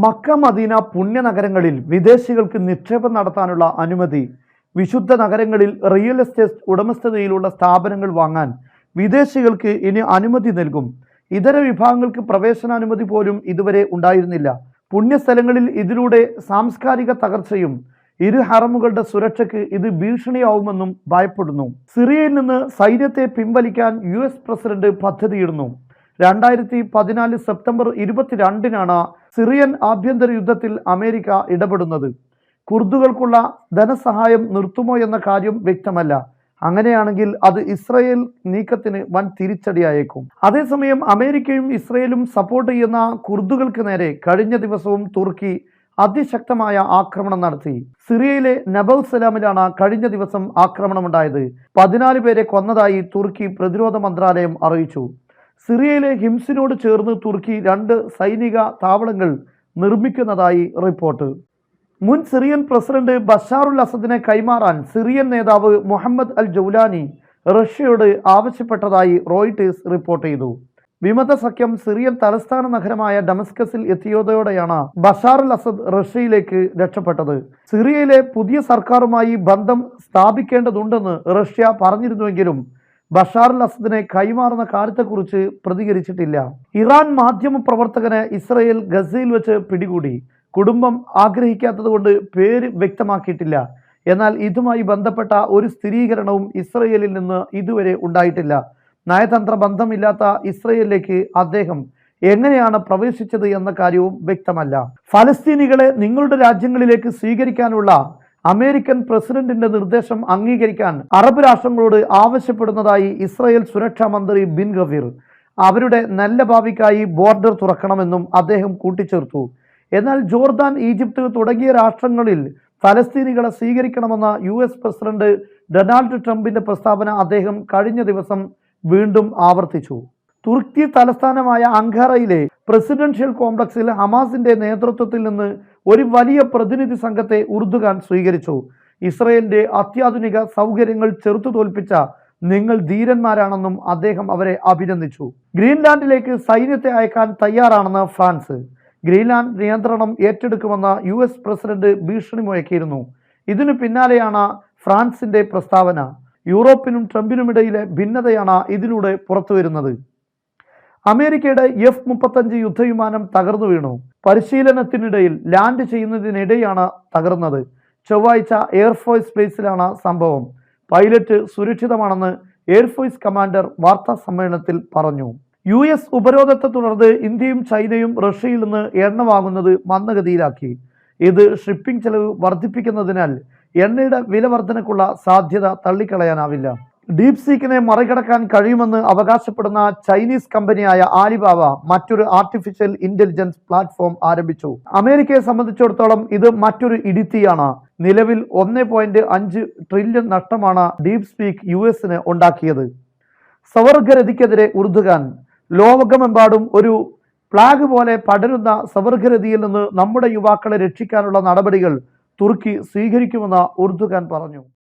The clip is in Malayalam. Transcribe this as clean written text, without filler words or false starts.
മക്ക മദീന പുണ്യനഗരങ്ങളിൽ വിദേശികൾക്ക് നിക്ഷേപം നടത്താനുള്ള അനുമതി. വിശുദ്ധ നഗരങ്ങളിൽ റിയൽ എസ്റ്റേറ്റ് ഉടമസ്ഥതയിലുള്ള സ്ഥാപനങ്ങൾ വാങ്ങാൻ വിദേശികൾക്ക് ഇനി അനുമതി നൽകും. ഇതര വിഭാഗങ്ങൾക്ക് പ്രവേശനാനുമതി പോലും ഇതുവരെ ഉണ്ടായിരുന്നില്ല. പുണ്യസ്ഥലങ്ങളിൽ ഇതിലൂടെ സാംസ്കാരിക തകർച്ചയും ഇരു ഹറമുകളുടെ സുരക്ഷയ്ക്ക് ഇത് ഭീഷണിയാവുമെന്നും ഭയപ്പെടുന്നു. സിറിയയിൽ നിന്ന് സൈന്യത്തെ പിൻവലിക്കാൻ US പ്രസിഡന്റ് പദ്ധതിയിടുന്നു. 2014 സെപ്റ്റംബർ 22-നാണ് സിറിയൻ ആഭ്യന്തര യുദ്ധത്തിൽ അമേരിക്ക ഇടപെടുന്നത്. കുർദുകൾക്കുള്ള ധനസഹായം നിർത്തുമോ എന്ന കാര്യം വ്യക്തമല്ല. അങ്ങനെയാണെങ്കിൽ അത് ഇസ്രയേൽ നീക്കത്തിന് വൻ തിരിച്ചടിയായേക്കും. അതേസമയം അമേരിക്കയും ഇസ്രയേലും സപ്പോർട്ട് ചെയ്യുന്ന കുർദുകൾക്ക് നേരെ കഴിഞ്ഞ ദിവസവും തുർക്കി അതിശക്തമായ ആക്രമണം നടത്തി. സിറിയയിലെ നബൗസലാമിലാണ് കഴിഞ്ഞ ദിവസം ആക്രമണമുണ്ടായത്. 14 പേരെ കൊന്നതായി തുർക്കി പ്രതിരോധ മന്ത്രാലയം അറിയിച്ചു. സിറിയയിലെ ഹിംസിനോട് ചേർന്ന് തുർക്കി 2 സൈനിക താവളങ്ങൾ നിർമ്മിക്കുന്നതായി റിപ്പോർട്ട്. മുൻ സിറിയൻ പ്രസിഡന്റ് ബഷാറുൽ അസദിനെ കൈമാറാൻ സിറിയൻ നേതാവ് മുഹമ്മദ് അൽ ജൗലാനി റഷ്യയോട് ആവശ്യപ്പെട്ടതായി റോയിട്ടേഴ്സ് റിപ്പോർട്ട് ചെയ്തു. വിമത സഖ്യം സിറിയൻ തലസ്ഥാന നഗരമായ ഡമസ്കസിൽ എത്തിയതോടെയാണ് ബഷാറുൽ അസദ് റഷ്യയിലേക്ക് രക്ഷപ്പെട്ടത്. സിറിയയിലെ പുതിയ സർക്കാരുമായി ബന്ധം സ്ഥാപിക്കേണ്ടതുണ്ടെന്ന് റഷ്യ പറഞ്ഞിരുന്നുവെങ്കിലും ബഷാറുൽ അസദിനെ കൈമാറുന്ന കാര്യത്തെക്കുറിച്ച് പ്രതികരിച്ചിട്ടില്ല. ഇറാൻ മാധ്യമ പ്രവർത്തകനെ ഇസ്രയേൽ ഗസയിൽ വെച്ച് പിടികൂടി. കുടുംബം ആഗ്രഹിക്കാത്തതുകൊണ്ട് പേര് വ്യക്തമാക്കിയിട്ടില്ല. എന്നാൽ ഇതുമായി ബന്ധപ്പെട്ട ഒരു സ്ഥിരീകരണവും ഇസ്രയേലിൽ നിന്ന് ഇതുവരെ ഉണ്ടായിട്ടില്ല. നയതന്ത്ര ബന്ധമില്ലാത്ത ഇസ്രയേലിലേക്ക് അദ്ദേഹം എങ്ങനെയാണ് പ്രവേശിച്ചത് എന്ന കാര്യവും വ്യക്തമല്ല. ഫലസ്തീനികളെ നിങ്ങളുടെ രാജ്യങ്ങളിലേക്ക് സ്വീകരിക്കാനുള്ള അമേരിക്കൻ പ്രസിഡന്റിന്റെ നിർദ്ദേശം അംഗീകരിക്കാൻ അറബ് രാഷ്ട്രങ്ങളോട് ആവശ്യപ്പെടുന്നതായി ഇസ്രായേൽ സുരക്ഷാ മന്ത്രി ബിൻ ഗവീർ. അവരുടെ നല്ല ഭാവിക്കായി ബോർഡർ തുറക്കണമെന്നും അദ്ദേഹം കൂട്ടിച്ചേർത്തു. എന്നാൽ ജോർദാൻ, ഈജിപ്ത് തുടങ്ങിയ രാഷ്ട്രങ്ങളിൽ ഫലസ്തീനികളെ സ്വീകരിക്കണമെന്ന US പ്രസിഡന്റ് ഡൊണാൾഡ് ട്രംപിന്റെ പ്രസ്താവന അദ്ദേഹം കഴിഞ്ഞ ദിവസം വീണ്ടും ആവർത്തിച്ചു. തുർക്കി തലസ്ഥാനമായ അങ്കാറയിലെ പ്രസിഡൻഷ്യൽ കോംപ്ലക്സിൽ ഹമാസിന്റെ നേതൃത്വത്തിൽ നിന്ന് ഒരു വലിയ പ്രതിനിധി സംഘത്തെ ഉർദുഗാൻ സ്വീകരിച്ചു. ഇസ്രയേലിന്റെ അത്യാധുനിക സൗകര്യങ്ങൾ ചെറുത്തു തോൽപ്പിച്ച നിങ്ങൾ ധീരന്മാരാണെന്നും അദ്ദേഹം അവരെ അഭിനന്ദിച്ചു. ഗ്രീൻലാൻഡിലേക്ക് സൈന്യത്തെ അയക്കാൻ തയ്യാറാണെന്ന് ഫ്രാൻസ്. ഗ്രീൻലാൻഡ് നിയന്ത്രണം ഏറ്റെടുക്കുമെന്ന് US പ്രസിഡന്റ് ഭീഷണി മുഴക്കിയിരുന്നു. ഇതിനു പിന്നാലെയാണ് ഫ്രാൻസിന്റെ പ്രസ്താവന. യൂറോപ്പിനും ട്രംപിനുമിടയിലെ ഭിന്നതയാണ് ഇതിലൂടെ പുറത്തുവരുന്നത്. അമേരിക്കയുടെ F-35 യുദ്ധവിമാനം തകർന്നു വീണു. പരിശീലനത്തിനിടയിൽ ലാൻഡ് ചെയ്യുന്നതിനിടെയാണ് തകർന്നത്. ചൊവ്വാഴ്ച എയർഫോഴ്സ് ബേസിലാണ് സംഭവം. പൈലറ്റ് സുരക്ഷിതമാണെന്ന് എയർഫോഴ്സ് കമാൻഡർ വാർത്താ സമ്മേളനത്തിൽ പറഞ്ഞു. US ഉപരോധത്തെ തുടർന്ന് ഇന്ത്യയും ചൈനയും റഷ്യയിൽ നിന്ന് എണ്ണ വാങ്ങുന്നത് മന്ദഗതിയിലാക്കി. ഇത് ഷിപ്പിംഗ് ചെലവ് വർദ്ധിപ്പിക്കുന്നതിനാൽ എണ്ണയുടെ വില വർധനക്കുള്ള സാധ്യത തള്ളിക്കളയാനാവില്ല. ഡീപ് സീക്കിനെ മറികടക്കാൻ കഴിയുമെന്ന് അവകാശപ്പെടുന്ന ചൈനീസ് കമ്പനിയായ ആലിബാബ മറ്റൊരു ആർട്ടിഫിഷ്യൽ ഇന്റലിജൻസ് പ്ലാറ്റ്ഫോം ആരംഭിച്ചു. അമേരിക്കയെ സംബന്ധിച്ചിടത്തോളം ഇത് മറ്റൊരു ഇടിത്തിയാണ്. നിലവിൽ 1.5 ട്രില്യൺ നഷ്ടമാണ് ഡീപ് സ്പീക്ക് US-ന് ഉണ്ടാക്കിയത്. സവർഗരതിക്കെതിരെ ഉർദുഗാൻ. ലോകമെമ്പാടും ഒരു പ്ലാഗ് പോലെ പടരുന്ന സവർഗരതിയിൽ നിന്ന് നമ്മുടെ യുവാക്കളെ രക്ഷിക്കാനുള്ള നടപടികൾ തുർക്കി സ്വീകരിക്കുമെന്ന് ഉർദുഗാൻ പറഞ്ഞു.